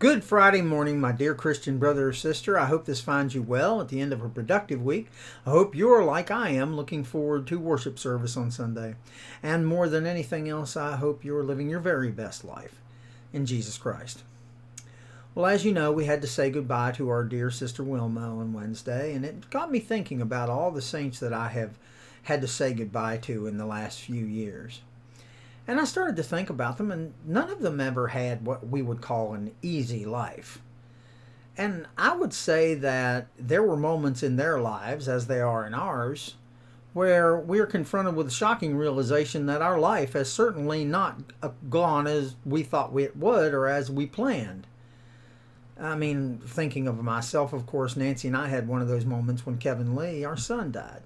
Good Friday morning, my dear Christian brother or sister. I hope this finds you well at the end of a productive week. I hope you're like I am, looking forward to worship service on Sunday. And more than anything else, I hope you're living your very best life in Jesus Christ. Well, as you know, we had to say goodbye to our dear sister Wilma on Wednesday, and it got me thinking about all the saints that I have had to say goodbye to in the last few years. And I started to think about them, and none of them ever had what we would call an easy life. And I would say that there were moments in their lives, as they are in ours, where we're confronted with the shocking realization that our life has certainly not gone as we thought it would or as we planned. I mean, thinking of myself, of course, Nancy and I had one of those moments when Kevin Lee, our son, died.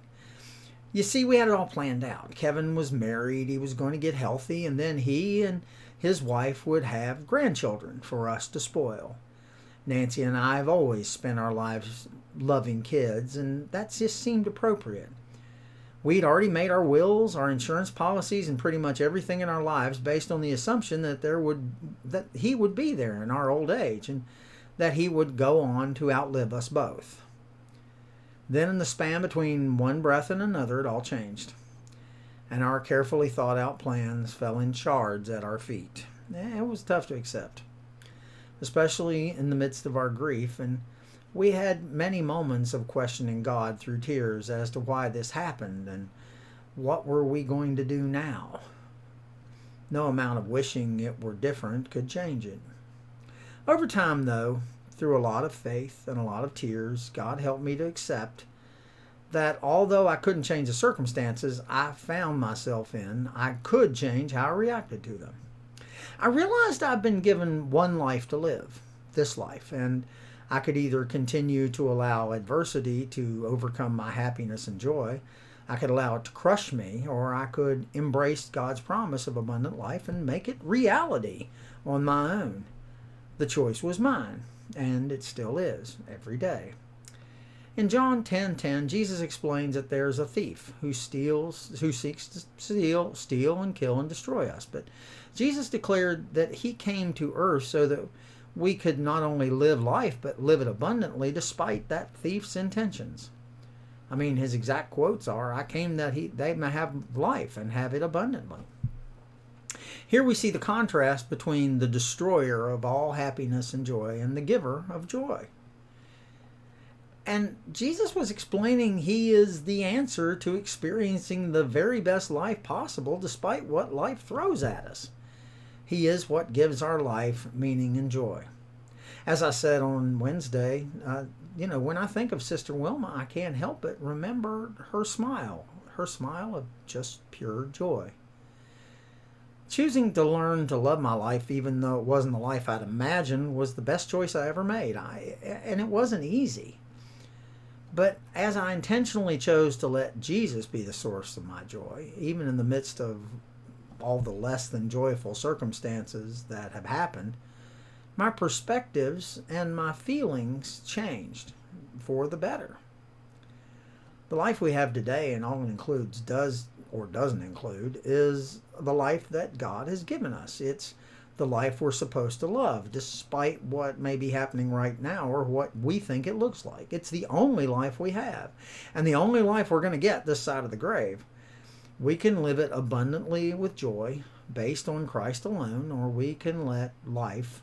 You see, we had it all planned out. Kevin was married, he was going to get healthy, and then he and his wife would have grandchildren for us to spoil. Nancy and I have always spent our lives loving kids, and that just seemed appropriate. We'd already made our wills, our insurance policies, and pretty much everything in our lives based on the assumption that he would be there in our old age, and that he would go on to outlive us both. Then in the span between one breath and another, it all changed. And our carefully thought out plans fell in shards at our feet. It was tough to accept, especially in the midst of our grief. And we had many moments of questioning God through tears as to why this happened and what were we going to do now. No amount of wishing it were different could change it. Over time, though, through a lot of faith and a lot of tears, God helped me to accept that although I couldn't change the circumstances I found myself in, I could change how I reacted to them. I realized I've been given one life to live, this life, and I could either continue to allow adversity to overcome my happiness and joy, I could allow it to crush me, or I could embrace God's promise of abundant life and make it reality on my own. The choice was mine. And it still is, every day. In John 10:10, Jesus explains that there's a thief who seeks to steal, and kill, and destroy us. But Jesus declared that he came to earth so that we could not only live life, but live it abundantly despite that thief's intentions. I mean, his exact quotes are, I came that they may have life and have it abundantly. Here we see the contrast between the destroyer of all happiness and joy and the giver of joy. And Jesus was explaining he is the answer to experiencing the very best life possible despite what life throws at us. He is what gives our life meaning and joy. As I said on Wednesday, when I think of Sister Wilma, I can't help but remember her smile of just pure joy. Choosing to learn to love my life, even though it wasn't the life I'd imagined, was the best choice I ever made. And it wasn't easy. But as I intentionally chose to let Jesus be the source of my joy, even in the midst of all the less than joyful circumstances that have happened, my perspectives and my feelings changed for the better. The life we have today, and all it includes, does or doesn't include, is the life that God has given us. It's the life we're supposed to love, despite what may be happening right now or what we think it looks like. It's the only life we have, and the only life we're going to get this side of the grave. We can live it abundantly with joy, based on Christ alone, or we can let life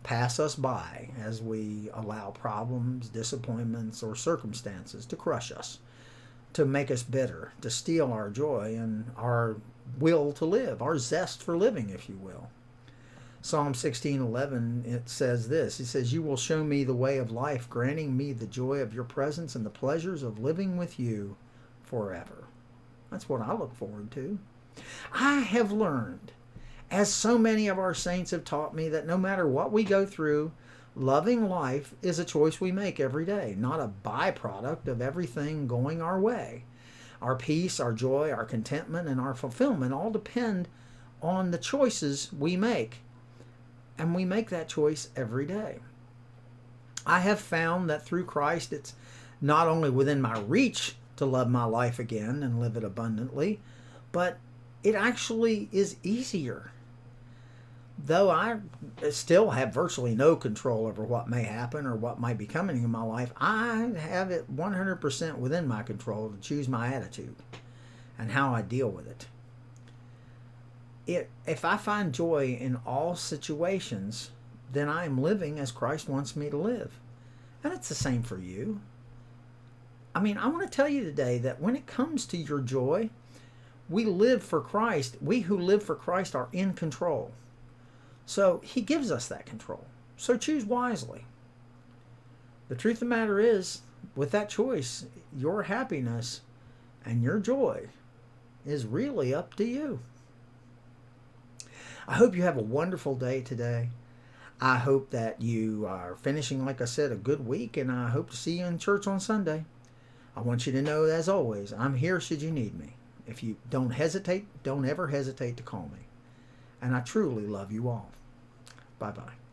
pass us by as we allow problems, disappointments, or circumstances to crush us, to make us bitter, to steal our joy and our will to live, our zest for living, if you will. Psalm 16:11, it says this. It says, "You will show me the way of life, granting me the joy of your presence and the pleasures of living with you forever." That's what I look forward to. I have learned, as so many of our saints have taught me, that no matter what we go through, loving life is a choice we make every day, not a byproduct of everything going our way. Our peace, our joy, our contentment, and our fulfillment all depend on the choices we make. And we make that choice every day. I have found that through Christ, it's not only within my reach to love my life again and live it abundantly, but it actually is easier. though I still have virtually no control over what may happen or what might be coming in my life, I have it 100% within my control to choose my attitude and how I deal with it. If I find joy in all situations, then I am living as Christ wants me to live. And it's the same for you. I mean, I want to tell you today that when it comes to your joy, we live for Christ. We who live for Christ are in control. So he gives us that control. So choose wisely. The truth of the matter is, with that choice, your happiness and your joy is really up to you. I hope you have a wonderful day today. I hope that you are finishing, like I said, a good week, and I hope to see you in church on Sunday. I want you to know, as always, I'm here should you need me. If you don't ever hesitate to call me. And I truly love you all. Bye-bye.